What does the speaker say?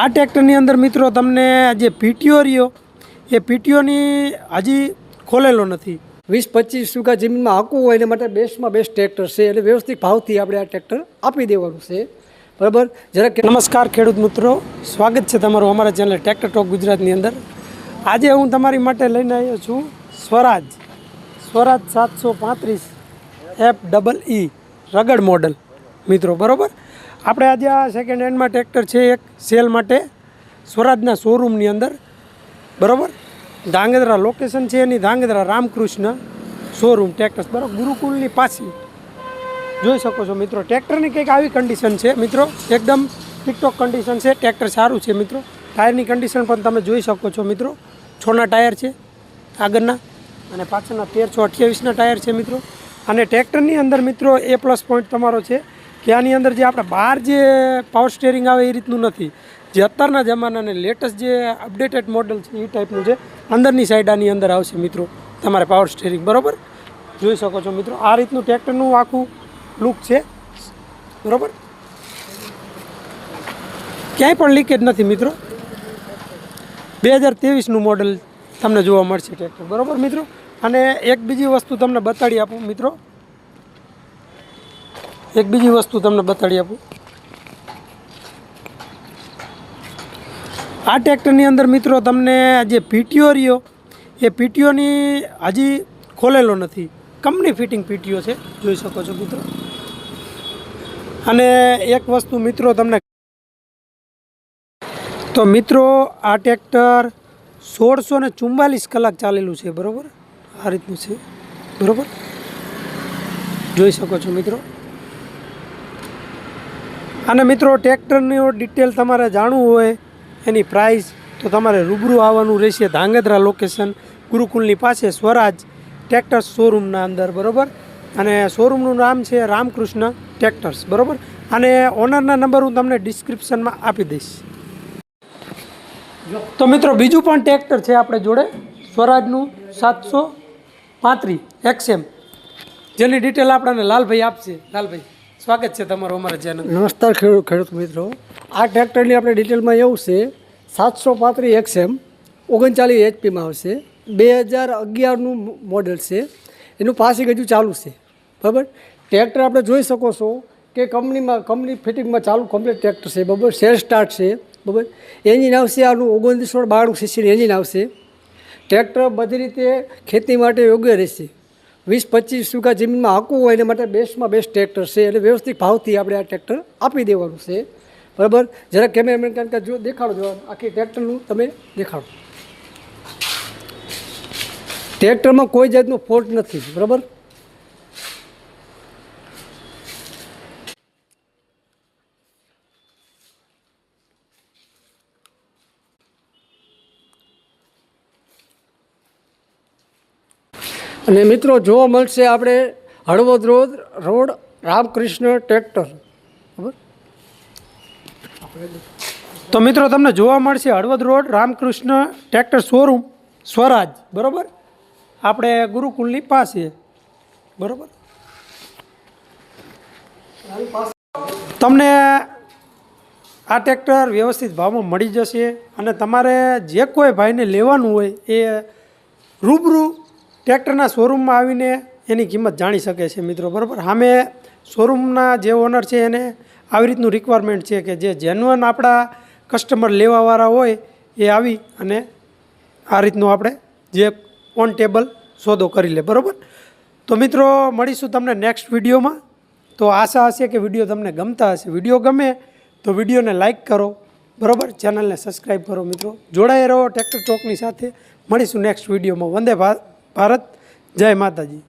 આ ટ્રેક્ટરની અંદર મિત્રો તમને જે પીટીઓ રહ્યો એ પીટીઓની હજી ખોલેલો નથી। 20-25 વીઘા જમીનમાં હાંકવું હોય એના માટે બેસ્ટમાં બેસ્ટ ટ્રેક્ટર છે એટલે વ્યવસ્થિત ભાવથી આપણે આ ટ્રેક્ટર આપી દેવાનું છે, બરાબર। જરાક નમસ્કાર ખેડૂત મિત્રો, સ્વાગત છે તમારું અમારા ચેનલ ટ્રેક્ટર ટોક ગુજરાતની અંદર। આજે હું તમારી માટે લઈને આવ્યો છું સ્વરાજ 735 FEE રગડ મોડલ મિત્રો, બરાબર। આપણે આજે આ સેકન્ડ હેન્ડમાં ટ્રેક્ટર છે એક સેલ માટે સ્વરાજના શોરૂમની અંદર, બરાબર। ધાંગધ્રા લોકેશન છે એની, ધાંગધ્રા રામકૃષ્ણ શોરૂમ ટ્રેક્ટર્સ, બરાબર, ગુરુકુલની પાછી જોઈ શકો છો મિત્રો। ટ્રેક્ટરની કંઈક આવી કન્ડિશન છે મિત્રો, એકદમ ટીકટોક કન્ડિશન છે, ટ્રેક્ટર સારું છે મિત્રો। ટાયરની કન્ડિશન પણ તમે જોઈ શકો છો મિત્રો, 6ના ટાયર છે આગળના અને પાછળના 1328ના ટાયર છે મિત્રો। અને ટ્રેક્ટરની અંદર મિત્રો એ પ્લસ પોઈન્ટ તમારો છે કે આની અંદર જે આપણે બહાર જે પાવર સ્ટેરિંગ આવે એ રીતનું નથી, જે અત્યારના જમાનાને લેટેસ્ટ જે અપડેટેડ મોડલ છે એ ટાઈપનું છે। અંદરની સાઈડ આની અંદર આવશે મિત્રો તમારે પાવર સ્ટેરિંગ, બરાબર, જોઈ શકો છો મિત્રો। આ રીતનું ટ્રેક્ટરનું આખું લુક છે, બરાબર, ક્યાંય પણ લીકેજ નથી મિત્રો। 2023નું મોડલ તમને જોવા મળશે ટ્રેક્ટર, બરાબર મિત્રો। અને એક બીજી વસ્તુ તમને બતાડી આપું મિત્રો, આ ટ્રેક્ટરની અંદર મિત્રો તમને જે પીટીઓ રહ્યો એ પીટીઓની હજી ખોલેલો નથી, કંપની ફિટિંગ પીટીઓ છે, જોઈ શકો છો મિત્રો। અને એક વસ્તુ મિત્રો તમને તો મિત્રો આ ટ્રેક્ટર 1644 કલાક ચાલેલું છે, બરાબર, આ રીતનું છે, બરાબર, જોઈ શકો છો મિત્રો। અને મિત્રો ટ્રેક્ટરની ડિટેલ તમારે જાણવું હોય એની પ્રાઇસ તો તમારે રૂબરૂ આવવાનું રહેશે ધાંગધ્રા લોકેશન ગુરુકુલની પાસે સ્વરાજ ટ્રેક્ટર્સ શોરૂમના અંદર, બરાબર। અને શોરૂમનું નામ છે રામકૃષ્ણ ટ્રેક્ટર્સ, બરાબર। અને ઓનરના નંબર હું તમને ડિસ્ક્રિપ્શનમાં આપી દઈશ। તો મિત્રો બીજું પણ ટ્રેક્ટર છે આપણે જોડે સ્વરાજનું 735 XM, જેની ડિટેલ આપણને લાલભાઈ આપશે। લાલભાઈ, સ્વાગત છે તમારું અમારા ચેનલ। નમસ્કાર ખેડૂત મિત્રો, આ ટ્રેક્ટરની આપણે ડિટેલમાં એવું છે 735 XM 39 HPમાં આવશે, 2011નું મોડલ છે, એનું પાસિંગ હજુ ચાલુ છે, બરાબર। ટ્રેક્ટર આપણે જોઈ શકો છો કે કંપની ફિટિંગમાં ચાલુ કમ્પ્લીટ ટ્રેક્ટર છે, બરાબર, સેલ્ફ સ્ટાર્ટ છે, બરાબર। એન્જિન આવશે આનું 2992 સીસીનું એન્જિન આવશે। ટ્રેક્ટર બધી રીતે ખેતી માટે યોગ્ય રહેશે। 20-25 વીઘા જમીનમાં હાંકવું હોય એના માટે બેસ્ટમાં બેસ્ટ ટ્રેક્ટર છે એટલે વ્યવસ્થિત ભાવથી આપણે આ ટ્રેક્ટર આપી દેવાનું છે, બરાબર। જરાક કેમેરામેન કારણ કે જો દેખાડો, આખી ટ્રેક્ટરનું તમે દેખાડો। ટ્રેક્ટરમાં કોઈ જાતનો ફોલ્ટ નથી, બરાબર। અને મિત્રો જોવા મળશે આપણે હળવદ રોડ રામકૃષ્ણ ટ્રેક્ટર, બરાબર। તો મિત્રો તમને જોવા મળશે Halvad road Ramkrishna tractor showroom Swaraj, બરાબર, આપણે ગુરુકુલની પાસે, બરાબર। તમને આ ટ્રેક્ટર વ્યવસ્થિત ભાવમાં મળી જશે। અને તમારે જે કોઈ ભાઈને લેવાનું હોય એ રૂબરૂ ટ્રેક્ટરના શોરૂમમાં આવીને એની કિંમત જાણી શકે છે મિત્રો, બરાબર। સામે શોરૂમના જે ઓનર છે એને આવી રીતનું રિક્વાયરમેન્ટ છે કે જે જેન્યુઅન આપણા કસ્ટમર લેવાવાળા હોય એ આવી અને આ રીતનું આપણે જે ઓન ટેબલ સોદો કરી લે, બરાબર। તો મિત્રો મળીશું તમને નેક્સ્ટ વિડીયોમાં। તો આશા હશે કે વિડીયો તમને ગમતા હશે। વિડીયો ગમે તો વિડીયોને લાઇક કરો, બરાબર, ચેનલને સબસ્ક્રાઈબ કરો મિત્રો। જોડાઈ રહો ટ્રેક્ટર ટોકની સાથે। મળીશું નેક્સ્ટ વિડીયોમાં। વંદે ભારત, જય માતાજી।